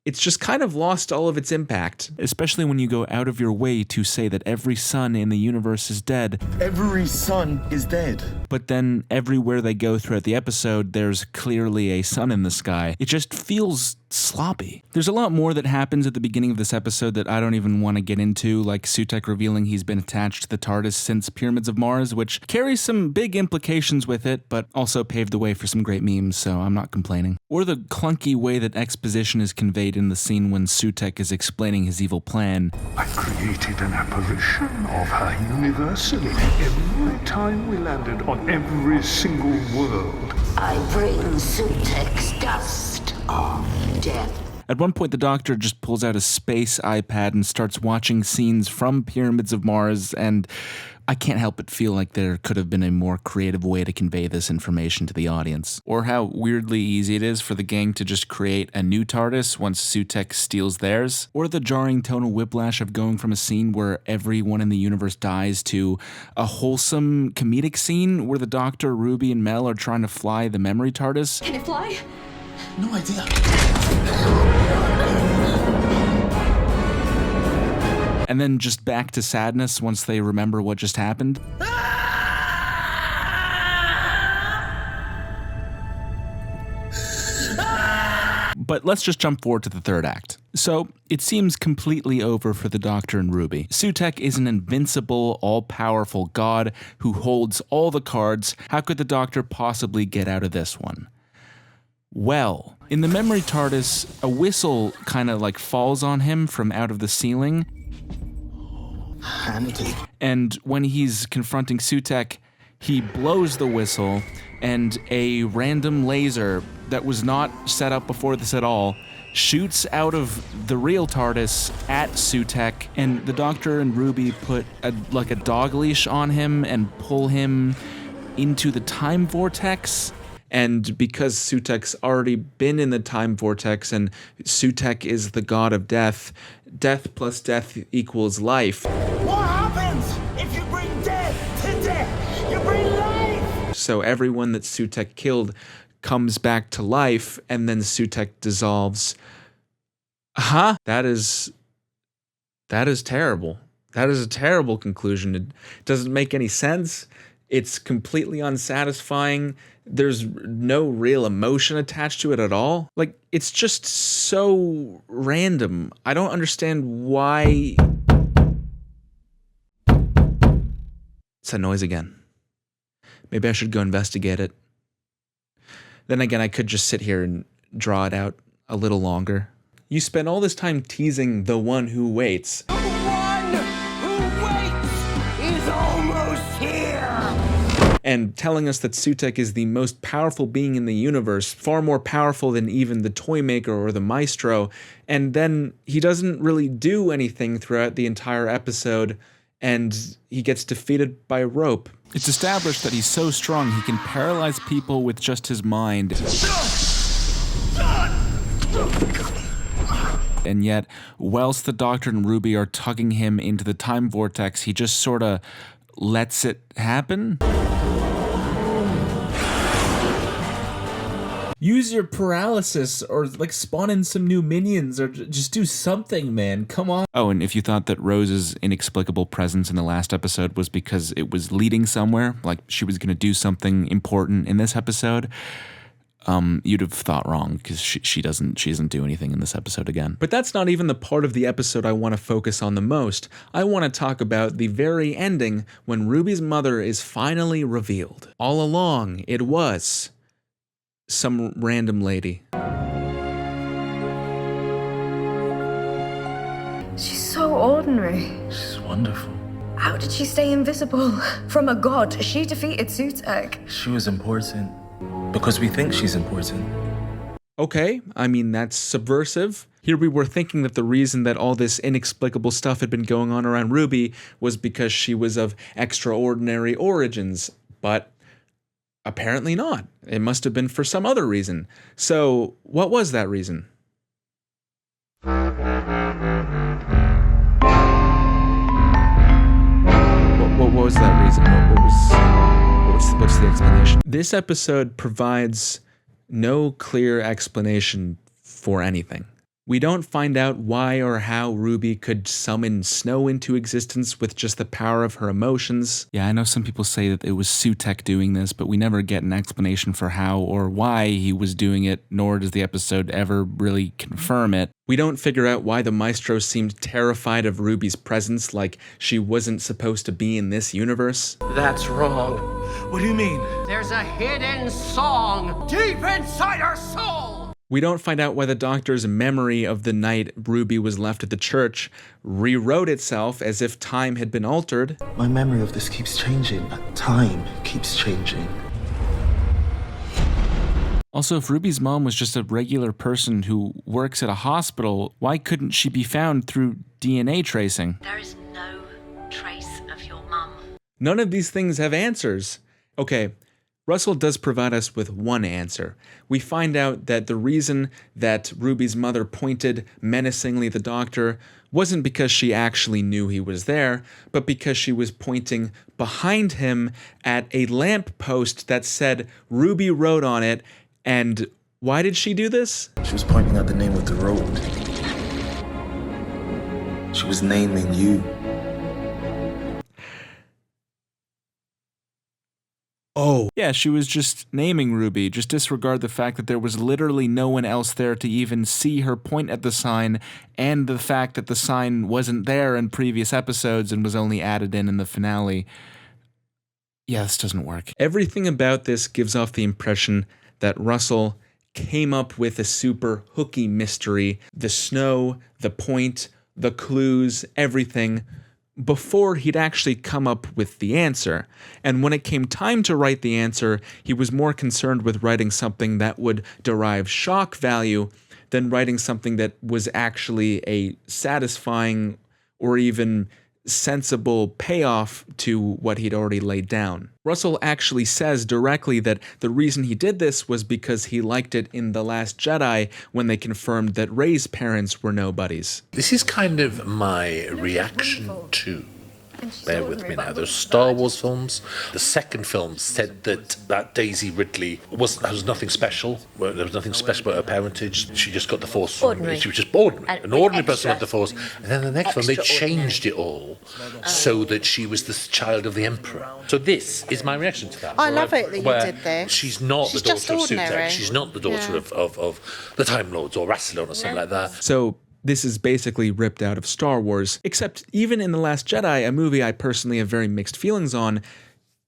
it's just kind of lost all of its impact, especially when you go out of your way to say that every sun in the universe is dead. Every sun is dead. But then everywhere they go throughout the episode, there's clearly a sun in the sky. It just feels sloppy. There's a lot more that happens at the beginning of this episode that I don't even want to get into, like Sutekh revealing he's been attached to the TARDIS since Pyramids of Mars, which carries some big implications with it, but also paved the way for some great memes, so I'm not complaining. Or the clunky way that exposition is conveyed in the scene when Sutekh is explaining his evil plan. I created an apparition of her universally every time we landed on every single world. I bring Sutekh's dust of death. At one point, the Doctor just pulls out a space iPad and starts watching scenes from Pyramids of Mars, and I can't help but feel like there could have been a more creative way to convey this information to the audience. Or how weirdly easy it is for the gang to just create a new TARDIS once Sutekh steals theirs. Or the jarring tonal whiplash of going from a scene where everyone in the universe dies to a wholesome comedic scene where the Doctor, Ruby, and Mel are trying to fly the memory TARDIS. Can it fly? No idea. And then just back to sadness once they remember what just happened. But let's just jump forward to the third act. So, it seems completely over for the Doctor and Ruby. Sutekh is an invincible, all-powerful god who holds all the cards. How could the Doctor possibly get out of this one? Well, in the memory TARDIS, a whistle kind of like falls on him from out of the ceiling. And when he's confronting Sutekh, he blows the whistle, and a random laser that was not set up before this at all shoots out of the real TARDIS at Sutekh, and the Doctor and Ruby put a dog leash on him and pull him into the time vortex. And because Sutekh's already been in the time vortex and Sutekh is the god of death, death plus death equals life. What happens if you bring death to death? You bring life! So everyone that Sutekh killed comes back to life, and then Sutekh dissolves. That is terrible. That is a terrible conclusion. It doesn't make any sense. It's completely unsatisfying. There's no real emotion attached to it at all. Like, it's just so random. I don't understand why... It's that noise again. Maybe I should go investigate it. Then again, I could just sit here and draw it out a little longer. You spend all this time teasing the one who waits. The one who waits is almost here! And telling us that Sutekh is the most powerful being in the universe, far more powerful than even the Toymaker or the Maestro, and then he doesn't really do anything throughout the entire episode, and he gets defeated by a rope. It's established that he's so strong he can paralyze people with just his mind. And yet, whilst the Doctor and Ruby are tugging him into the time vortex, he just sorta lets it happen. Use your paralysis or like spawn in some new minions or just do something, man. Come on. Oh, and if you thought that Rose's inexplicable presence in the last episode was because it was leading somewhere, like she was going to do something important in this episode, you'd have thought wrong, because she doesn't do anything in this episode again. But that's not even the part of the episode I want to focus on the most. I want to talk about the very ending when Ruby's mother is finally revealed. All along, it was some random lady. She's so ordinary. She's wonderful. How did she stay invisible from a god? She defeated Sutekh. She was important because we think she's important. Okay, I mean, that's subversive. Here we were thinking that the reason that all this inexplicable stuff had been going on around Ruby was because she was of extraordinary origins, but apparently not. It must have been for some other reason. So, what was that reason? What was that reason? What's the explanation? This episode provides no clear explanation for anything. We don't find out why or how Ruby could summon snow into existence with just the power of her emotions. Yeah, I know some people say that it was Sutek doing this, but we never get an explanation for how or why he was doing it, nor does the episode ever really confirm it. We don't figure out why the Maestro seemed terrified of Ruby's presence, like she wasn't supposed to be in this universe. That's wrong. What do you mean? There's a hidden song deep inside her soul! We don't find out why the Doctor's memory of the night Ruby was left at the church rewrote itself as if time had been altered. My memory of this keeps changing. Time keeps changing. Also, if Ruby's mom was just a regular person who works at a hospital, why couldn't she be found through DNA tracing? There is no trace of your mum. None of these things have answers. Okay, Russell does provide us with one answer. We find out that the reason that Ruby's mother pointed menacingly at the Doctor wasn't because she actually knew he was there, but because she was pointing behind him at a lamp post that said Ruby wrote on it. And why did she do this? She was pointing out the name of the road. She was naming you. Oh. Yeah, she was just naming Ruby. Just disregard the fact that there was literally no one else there to even see her point at the sign, and the fact that the sign wasn't there in previous episodes and was only added in the finale. Yeah, this doesn't work. Everything about this gives off the impression that Russell came up with a super hooky mystery, the snow, the point, the clues, everything, before he'd actually come up with the answer. And when it came time to write the answer, he was more concerned with writing something that would derive shock value than writing something that was actually a satisfying or even sensible payoff to what he'd already laid down. Russell actually says directly that the reason he did this was because he liked it in The Last Jedi when they confirmed that Rey's parents were nobodies. This is kind of my reaction to, bear with me now, those Star Wars films. The second film said that Daisy Ridley was nothing special. There was nothing special about her parentage. She just got the Force. Ordinary. She was just ordinary. An ordinary person with the Force. And then the next film, they changed it all so that she was the child of the Emperor. So this is my reaction to that. I love it that you did this. She's not the daughter of Sutek. She's not the daughter of the Time Lords or Rassilon or something like that. So this is basically ripped out of Star Wars, except even in The Last Jedi, a movie I personally have very mixed feelings on,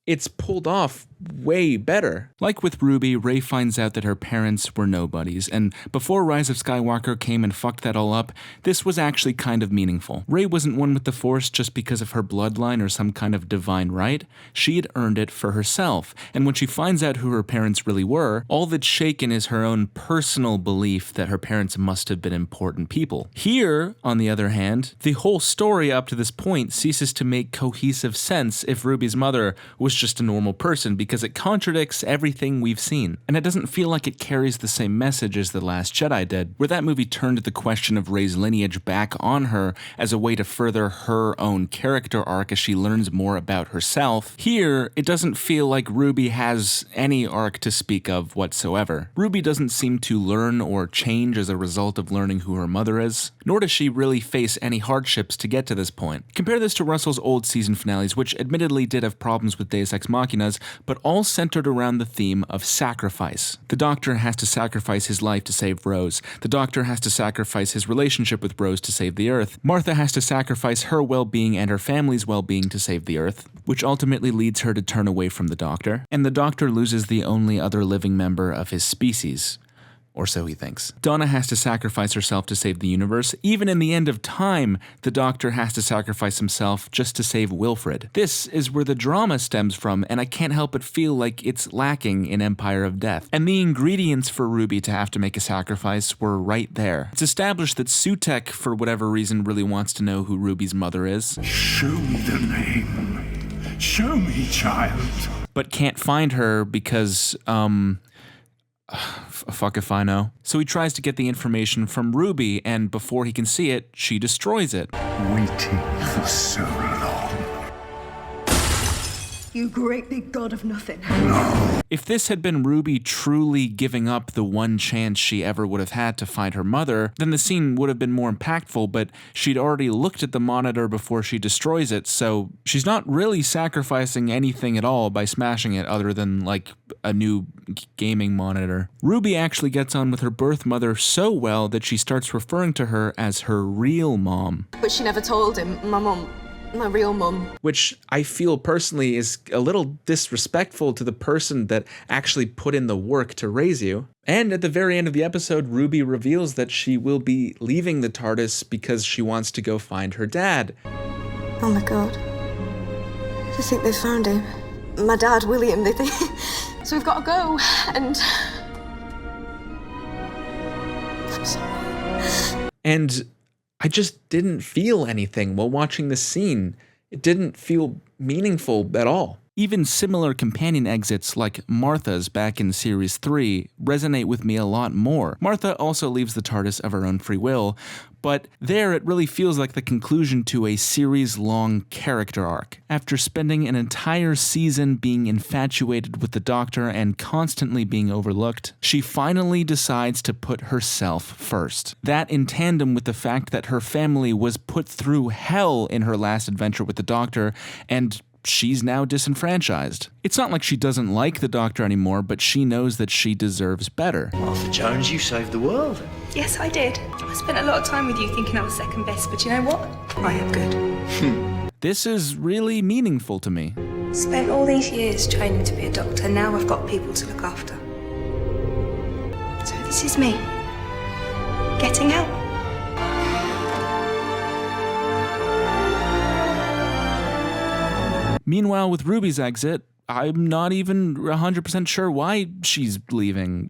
it's pulled off way better. Like with Ruby, Rey finds out that her parents were nobodies, and before Rise of Skywalker came and fucked that all up, this was actually kind of meaningful. Rey wasn't one with the Force just because of her bloodline or some kind of divine right. She had earned it for herself, and when she finds out who her parents really were, all that's shaken is her own personal belief that her parents must have been important people. Here, on the other hand, the whole story up to this point ceases to make cohesive sense if Ruby's mother was just a normal person, because it contradicts everything we've seen. And it doesn't feel like it carries the same message as The Last Jedi did, where that movie turned the question of Rey's lineage back on her as a way to further her own character arc as she learns more about herself. Here, it doesn't feel like Ruby has any arc to speak of whatsoever. Ruby doesn't seem to learn or change as a result of learning who her mother is, nor does she really face any hardships to get to this point. Compare this to Russell's old season finales, which admittedly did have problems with Deus Ex Machinas, but all centered around the theme of sacrifice. The Doctor has to sacrifice his life to save Rose. The Doctor has to sacrifice his relationship with Rose to save the Earth. Martha has to sacrifice her well-being and her family's well-being to save the Earth, which ultimately leads her to turn away from the Doctor. And the Doctor loses the only other living member of his species. Or so he thinks. Donna has to sacrifice herself to save the universe. Even in the end of time, the Doctor has to sacrifice himself just to save Wilfred. This is where the drama stems from, and I can't help but feel like it's lacking in Empire of Death. And the ingredients for Ruby to have to make a sacrifice were right there. It's established that Sutek, for whatever reason, really wants to know who Ruby's mother is. Show me the name. Show me, child. But can't find her because, fuck if I know. So he tries to get the information from Ruby, and before he can see it, she destroys it. Waiting for so long. You great big god of nothing. If this had been Ruby truly giving up the one chance she ever would have had to find her mother, then the scene would have been more impactful, but she'd already looked at the monitor before she destroys it, so she's not really sacrificing anything at all by smashing it other than, like, a new gaming monitor. Ruby actually gets on with her birth mother so well that she starts referring to her as her real mom. But she never told him, my mum. My real mum. Which I feel personally is a little disrespectful to the person that actually put in the work to raise you. And at the very end of the episode, Ruby reveals that she will be leaving the TARDIS because she wants to go find her dad. Oh my god. They think they found him. My dad, William, they think... So we've got to go, and... I'm sorry. And I just didn't feel anything while watching this scene. It didn't feel meaningful at all. Even similar companion exits like Martha's back in Series 3 resonate with me a lot more. Martha also leaves the TARDIS of her own free will, but there it really feels like the conclusion to a series-long character arc. After spending an entire season being infatuated with the Doctor and constantly being overlooked, she finally decides to put herself first. That in tandem with the fact that her family was put through hell in her last adventure with the Doctor, and she's now disenfranchised. It's not like she doesn't like the Doctor anymore, but she knows that she deserves better. Arthur Jones, you saved the world. Yes, I did. I spent a lot of time with you thinking I was second best, but you know what? I am good. This is really meaningful to me. Spent all these years training to be a doctor, now I've got people to look after. So this is me. Getting out. Meanwhile, with Ruby's exit, I'm not even 100% sure why she's leaving.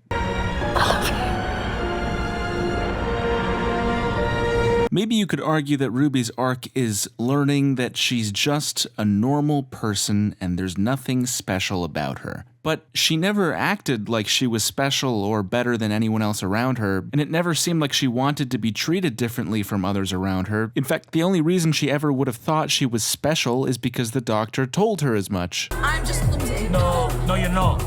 Maybe you could argue that Ruby's arc is learning that she's just a normal person and there's nothing special about her. But she never acted like she was special or better than anyone else around her, and it never seemed like she wanted to be treated differently from others around her. In fact, the only reason she ever would have thought she was special is because the Doctor told her as much. I'm just clumsy. No, you're not.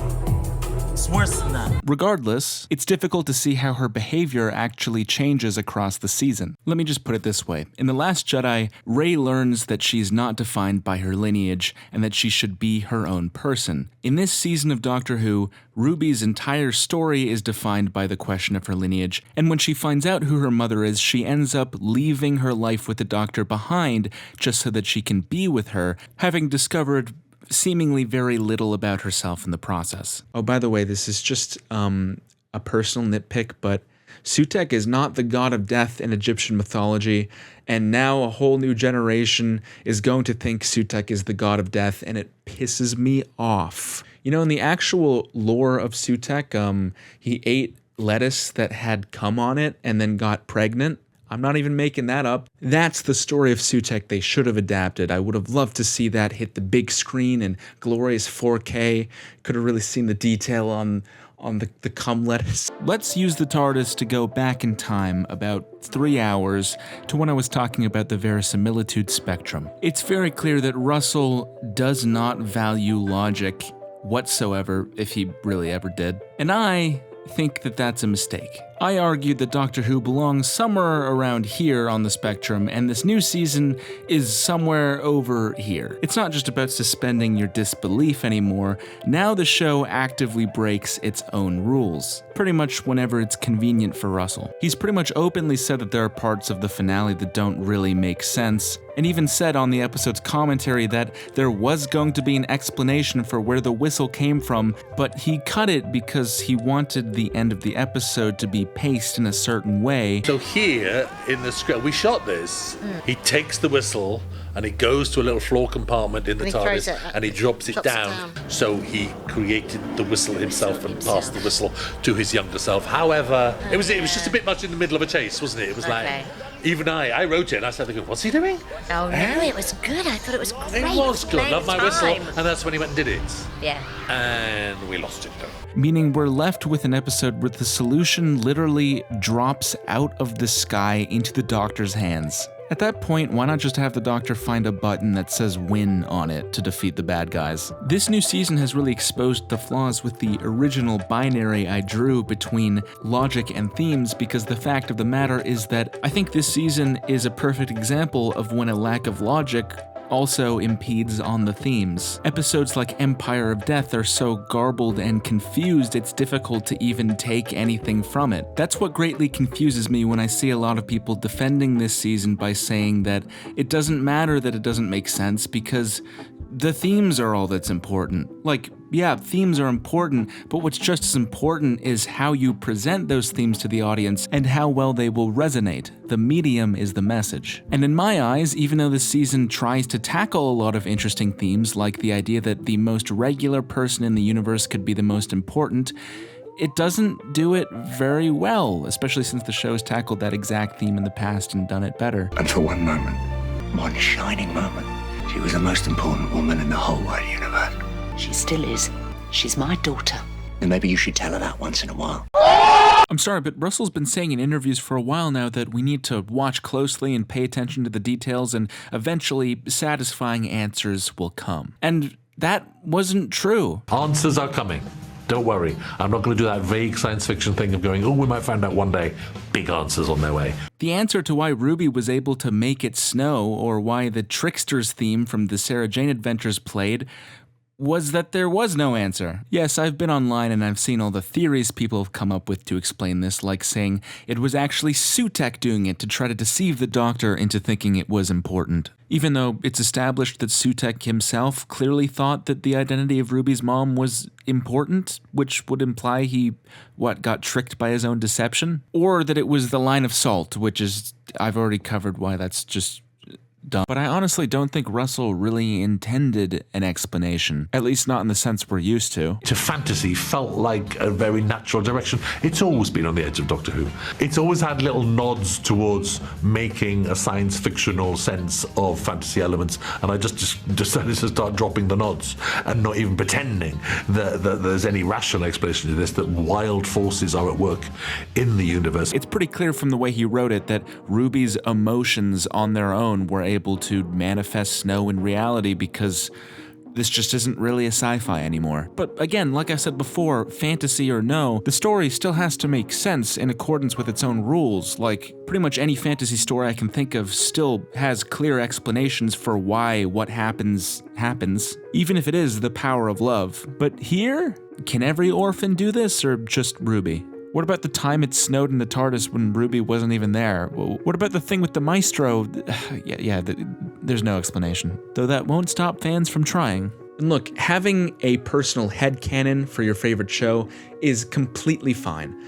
It's worse than that. Regardless, it's difficult to see how her behavior actually changes across the season. Let me just put it this way. In The Last Jedi, Rey learns that she's not defined by her lineage and that she should be her own person. In this season of Doctor Who, Ruby's entire story is defined by the question of her lineage, and when she finds out who her mother is, she ends up leaving her life with the Doctor behind just so that she can be with her, having discovered seemingly very little about herself in the process. Oh, by the way, this is just a personal nitpick, but Sutekh is not the god of death in Egyptian mythology, and now a whole new generation is going to think Sutekh is the god of death, and it pisses me off. You know, in the actual lore of Sutekh, he ate lettuce that had cum on it and then got pregnant. I'm not even making that up. That's the story of Sutekh they should have adapted. I would have loved to see that hit the big screen in glorious 4K. Could have really seen the detail on the cum lettuce. Let's use the TARDIS to go back in time about 3 hours to when I was talking about the verisimilitude spectrum. It's very clear that Russell does not value logic whatsoever, if he really ever did. And I think that that's a mistake. I argued that Doctor Who belongs somewhere around here on the spectrum, and this new season is somewhere over here. It's not just about suspending your disbelief anymore. Now the show actively breaks its own rules, pretty much whenever it's convenient for Russell. He's pretty much openly said that there are parts of the finale that don't really make sense, and even said on the episode's commentary that there was going to be an explanation for where the whistle came from, but he cut it because he wanted the end of the episode to be paced in a certain way. So here in the script, we shot this. He takes the whistle and he goes to a little floor compartment in the TARDIS and he drops it down. So he created the whistle himself and passed the whistle to his younger self. However, it was just a bit much in the middle of a chase, wasn't it? It was like, even I wrote it and I started thinking, what's he doing? Oh no, it was good. I thought it was great. It was good. Love my whistle. And that's when he went and did it. Yeah. And we lost it though. Meaning we're left with an episode where the solution literally drops out of the sky into the Doctor's hands. At that point, why not just have the Doctor find a button that says win on it to defeat the bad guys? This new season has really exposed the flaws with the original binary I drew between logic and themes, because the fact of the matter is that I think this season is a perfect example of when a lack of logic also impedes on the themes. Episodes like Empire of Death are so garbled and confused it's difficult to even take anything from it. That's what greatly confuses me when I see a lot of people defending this season by saying that it doesn't matter that it doesn't make sense because the themes are all that's important. Like, yeah, themes are important, but what's just as important is how you present those themes to the audience and how well they will resonate. The medium is the message. And in my eyes, even though this season tries to tackle a lot of interesting themes, like the idea that the most regular person in the universe could be the most important, it doesn't do it very well, especially since the show has tackled that exact theme in the past and done it better. And for one moment, one shining moment, she was the most important woman in the whole wide universe. She still is. She's my daughter. And maybe you should tell her that once in a while. I'm sorry, but Russell's been saying in interviews for a while now that we need to watch closely and pay attention to the details, and eventually satisfying answers will come. And that wasn't true. Answers are coming. Don't worry. I'm not going to do that vague science fiction thing of going, oh, we might find out one day. Big answers on their way. The answer to why Ruby was able to make it snow, or why the Trickster's theme from the Sarah Jane Adventures played, was that there was no answer. Yes, I've been online and I've seen all the theories people have come up with to explain this, like saying it was actually Sutek doing it to try to deceive the Doctor into thinking it was important. Even though it's established that Sutek himself clearly thought that the identity of Ruby's mom was important, which would imply he, got tricked by his own deception? Or that it was the line of salt, which is, I've already covered why that's just dumb. But I honestly don't think Russell really intended an explanation, at least not in the sense we're used to. To fantasy felt like a very natural direction. It's always been on the edge of Doctor Who. It's always had little nods towards making a science fictional sense of fantasy elements, and I just decided to start dropping the nods and not even pretending that there's any rational explanation to this, that wild forces are at work in the universe. It's pretty clear from the way he wrote it that Ruby's emotions on their own were able to manifest snow in reality because this just isn't really a sci-fi anymore. But again, like I said before, fantasy or no, the story still has to make sense in accordance with its own rules. Like, pretty much any fantasy story I can think of still has clear explanations for why what happens, even if it is the power of love. But here, can every orphan do this, or just Ruby? What about the time it snowed in the TARDIS when Ruby wasn't even there? What about the thing with the maestro? There's no explanation. Though that won't stop fans from trying. And look, having a personal headcanon for your favorite show is completely fine.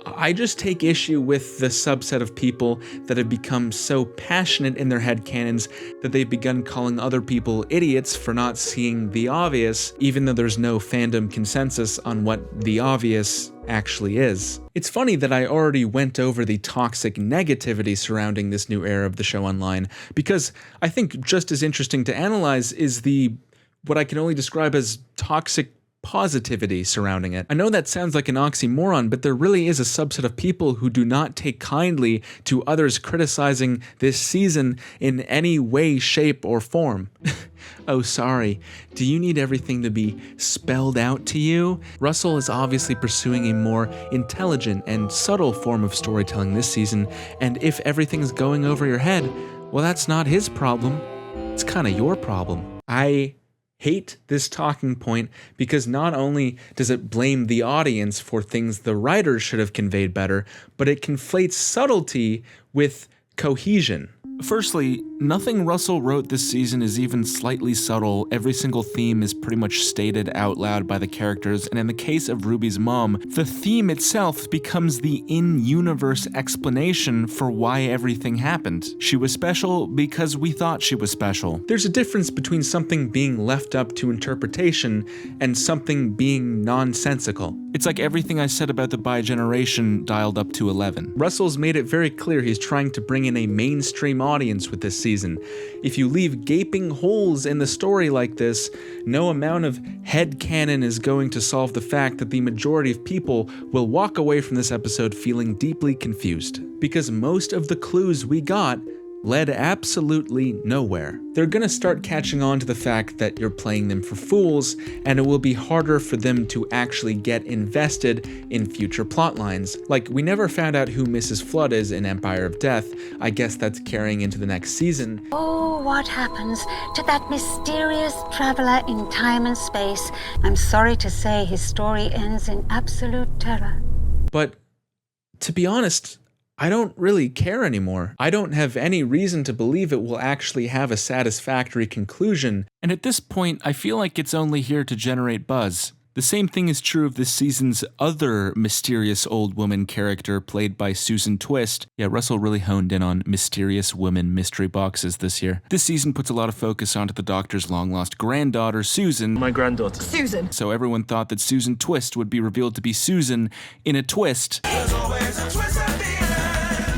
I just take issue with the subset of people that have become so passionate in their headcanons that they've begun calling other people idiots for not seeing the obvious, even though there's no fandom consensus on what the obvious actually is. It's funny that I already went over the toxic negativity surrounding this new era of the show online, because I think just as interesting to analyze is what I can only describe as toxic positivity surrounding it. I know that sounds like an oxymoron, but there really is a subset of people who do not take kindly to others criticizing this season in any way, shape, or form. Oh, sorry. Do you need everything to be spelled out to you? Russell is obviously pursuing a more intelligent and subtle form of storytelling this season, and if everything's going over your head, well, that's not his problem. It's kind of your problem. I hate this talking point because not only does it blame the audience for things the writers should have conveyed better, but it conflates subtlety with cohesion. Firstly, nothing Russell wrote this season is even slightly subtle. Every single theme is pretty much stated out loud by the characters, and in the case of Ruby's mom, the theme itself becomes the in-universe explanation for why everything happened. She was special because we thought she was special. There's a difference between something being left up to interpretation and something being nonsensical. It's like everything I said about the bi-generation dialed up to 11. Russell's made it very clear he's trying to bring in a mainstream audience with this season. If you leave gaping holes in the story like this, no amount of headcanon is going to solve the fact that the majority of people will walk away from this episode feeling deeply confused. Because most of the clues we got led absolutely nowhere. They're gonna start catching on to the fact that you're playing them for fools, and it will be harder for them to actually get invested in future plot lines. Like, we never found out who Mrs. Flood is in Empire of Death. I guess that's carrying into the next season. Oh, what happens to that mysterious traveler in time and space? I'm sorry to say his story ends in absolute terror. But to be honest, I don't really care anymore. I don't have any reason to believe it will actually have a satisfactory conclusion. And at this point, I feel like it's only here to generate buzz. The same thing is true of this season's other mysterious old woman character played by Susan Twist. Yeah, Russell really honed in on mysterious women mystery boxes this year. This season puts a lot of focus onto the Doctor's long-lost granddaughter, Susan. My granddaughter. Susan. So everyone thought that Susan Twist would be revealed to be Susan in a twist.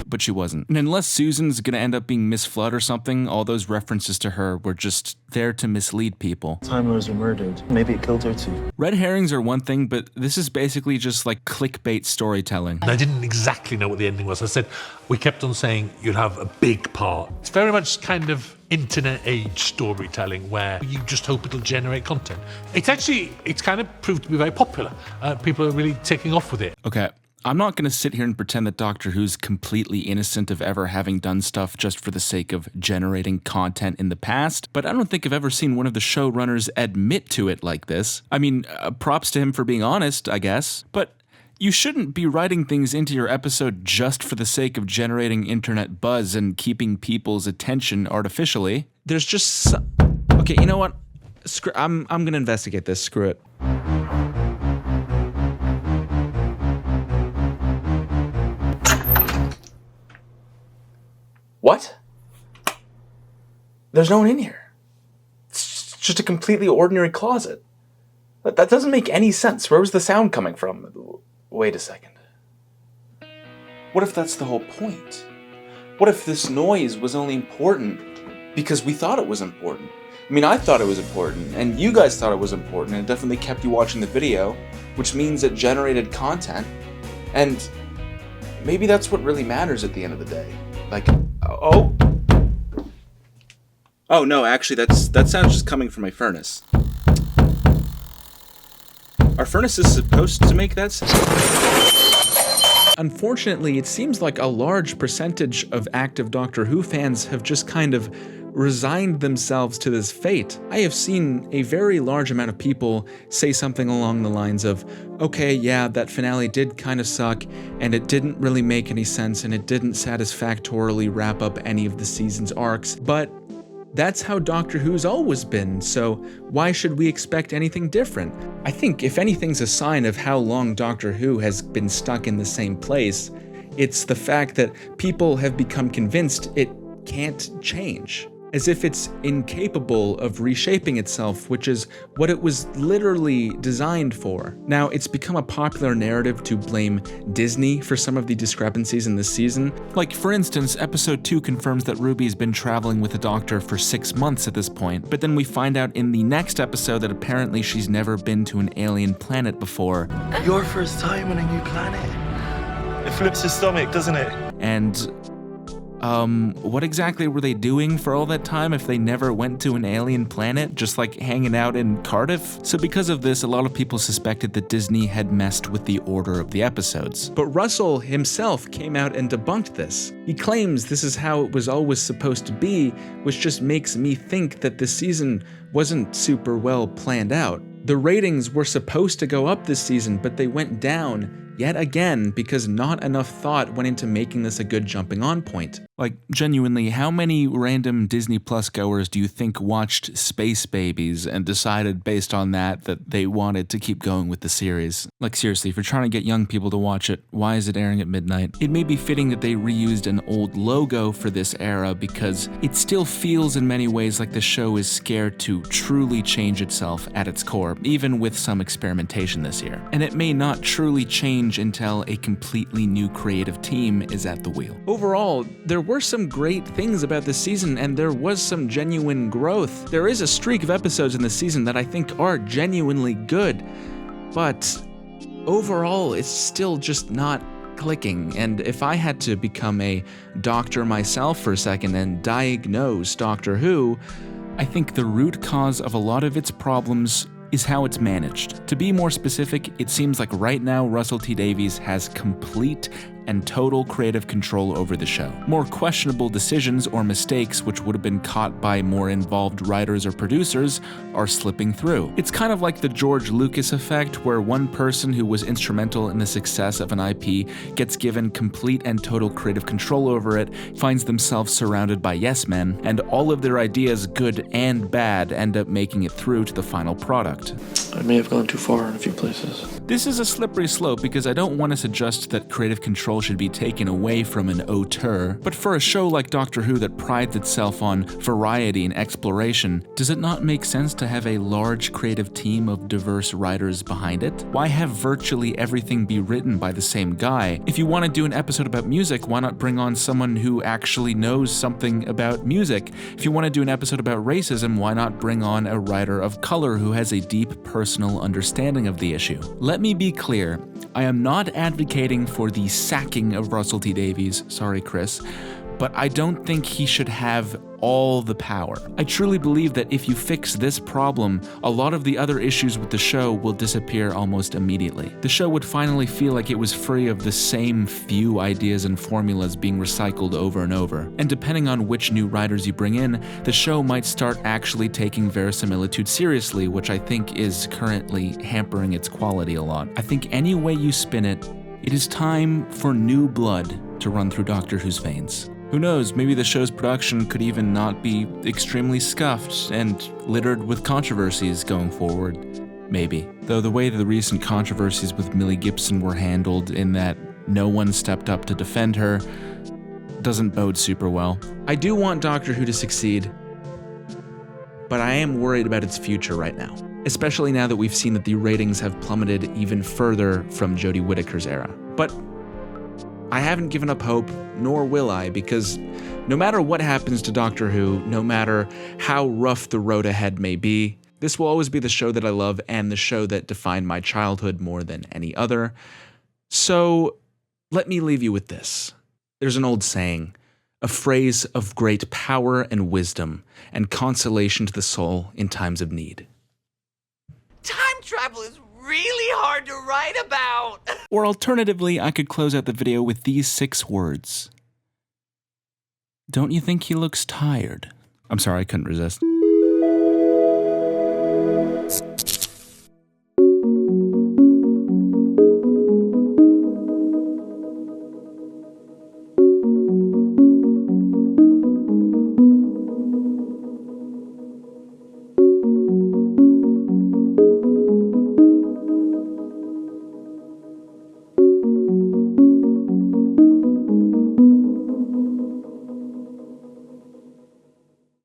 But she wasn't. And unless Susan's gonna end up being Miss Flood or something, all those references to her were just there to mislead people. Time Rose were murdered. Maybe it killed her too. Red herrings are one thing, but this is basically just like clickbait storytelling. And I didn't exactly know what the ending was. I said, we kept on saying you'll have a big part. It's very much kind of internet age storytelling where you just hope it'll generate content. It's kind of proved to be very popular. People are really taking off with it. Okay. I'm not going to sit here and pretend that Doctor Who's completely innocent of ever having done stuff just for the sake of generating content in the past, but I don't think I've ever seen one of the showrunners admit to it like this. I mean, props to him for being honest, I guess, but you shouldn't be writing things into your episode just for the sake of generating internet buzz and keeping people's attention artificially. There's just okay, you know what? I'm going to investigate this. Screw it. What? There's no one in here. It's just a completely ordinary closet. That doesn't make any sense. Where was the sound coming from? Wait a second. What if that's the whole point? What if this noise was only important because we thought it was important? I mean, I thought it was important, and you guys thought it was important, and it definitely kept you watching the video, which means it generated content, and maybe that's what really matters at the end of the day. Like, oh no, actually that sound's just coming from my furnace. Our furnace is supposed to make that sound. Unfortunately, it seems like a large percentage of active Doctor Who fans have just kind of resigned themselves to this fate. I have seen a very large amount of people say something along the lines of, okay, yeah, that finale did kind of suck, and it didn't really make any sense, and it didn't satisfactorily wrap up any of the season's arcs, but that's how Doctor Who's always been, so why should we expect anything different? I think if anything's a sign of how long Doctor Who has been stuck in the same place, it's the fact that people have become convinced it can't change. As if it's incapable of reshaping itself, which is what it was literally designed for. Now, it's become a popular narrative to blame Disney for some of the discrepancies in this season. Like, for instance, episode 2 confirms that Ruby's been traveling with the Doctor for 6 months at this point, but then we find out in the next episode that apparently she's never been to an alien planet before. Your first time on a new planet. It flips your stomach, doesn't it? And what exactly were they doing for all that time if they never went to an alien planet, just like hanging out in Cardiff? So because of this, a lot of people suspected that Disney had messed with the order of the episodes. But Russell himself came out and debunked this. He claims this is how it was always supposed to be, which just makes me think that this season wasn't super well planned out. The ratings were supposed to go up this season, but they went down yet again because not enough thought went into making this a good jumping on point. Like, genuinely, how many random Disney Plus goers do you think watched Space Babies and decided based on that they wanted to keep going with the series? Like, seriously, if you're trying to get young people to watch it, why is it airing at midnight? It may be fitting that they reused an old logo for this era because it still feels in many ways like the show is scared to truly change itself at its core, even with some experimentation this year. And it may not truly change until a completely new creative team is at the wheel. Overall, there were some great things about this season, and there was some genuine growth. There is a streak of episodes in this season that I think are genuinely good, but overall, it's still just not clicking, and if I had to become a doctor myself for a second and diagnose Doctor Who, I think the root cause of a lot of its problems is how it's managed. To be more specific, it seems like right now Russell T Davies has complete and total creative control over the show. More questionable decisions or mistakes which would have been caught by more involved writers or producers are slipping through. It's kind of like the George Lucas effect, where one person who was instrumental in the success of an IP gets given complete and total creative control over it, finds themselves surrounded by yes men, and all of their ideas, good and bad, end up making it through to the final product. I may have gone too far in a few places. This is a slippery slope because I don't want to suggest that creative control should be taken away from an auteur, but for a show like Doctor Who that prides itself on variety and exploration, does it not make sense to have a large creative team of diverse writers behind it? Why have virtually everything be written by the same guy? If you want to do an episode about music, why not bring on someone who actually knows something about music? If you want to do an episode about racism, why not bring on a writer of color who has a deep personal understanding of the issue? Let me be clear, I am not advocating for the sacking of Russell T Davies, sorry Chris, but I don't think he should have all the power. I truly believe that if you fix this problem, a lot of the other issues with the show will disappear almost immediately. The show would finally feel like it was free of the same few ideas and formulas being recycled over and over. And depending on which new writers you bring in, the show might start actually taking verisimilitude seriously, which I think is currently hampering its quality a lot. I think any way you spin it, it is time for new blood to run through Doctor Who's veins. Who knows, maybe the show's production could even not be extremely scuffed and littered with controversies going forward. Maybe. Though the way the recent controversies with Millie Gibson were handled, in that no one stepped up to defend her, doesn't bode super well. I do want Doctor Who to succeed, but I am worried about its future right now. Especially now that we've seen that the ratings have plummeted even further from Jodie Whittaker's era. But I haven't given up hope, nor will I, because no matter what happens to Doctor Who, no matter how rough the road ahead may be, this will always be the show that I love and the show that defined my childhood more than any other. So let me leave you with this. There's an old saying, a phrase of great power and wisdom, and consolation to the soul in times of need. Time travel is really hard to write about. Or alternatively, I could close out the video with these 6 words. Don't you think he looks tired? I'm sorry, I couldn't resist.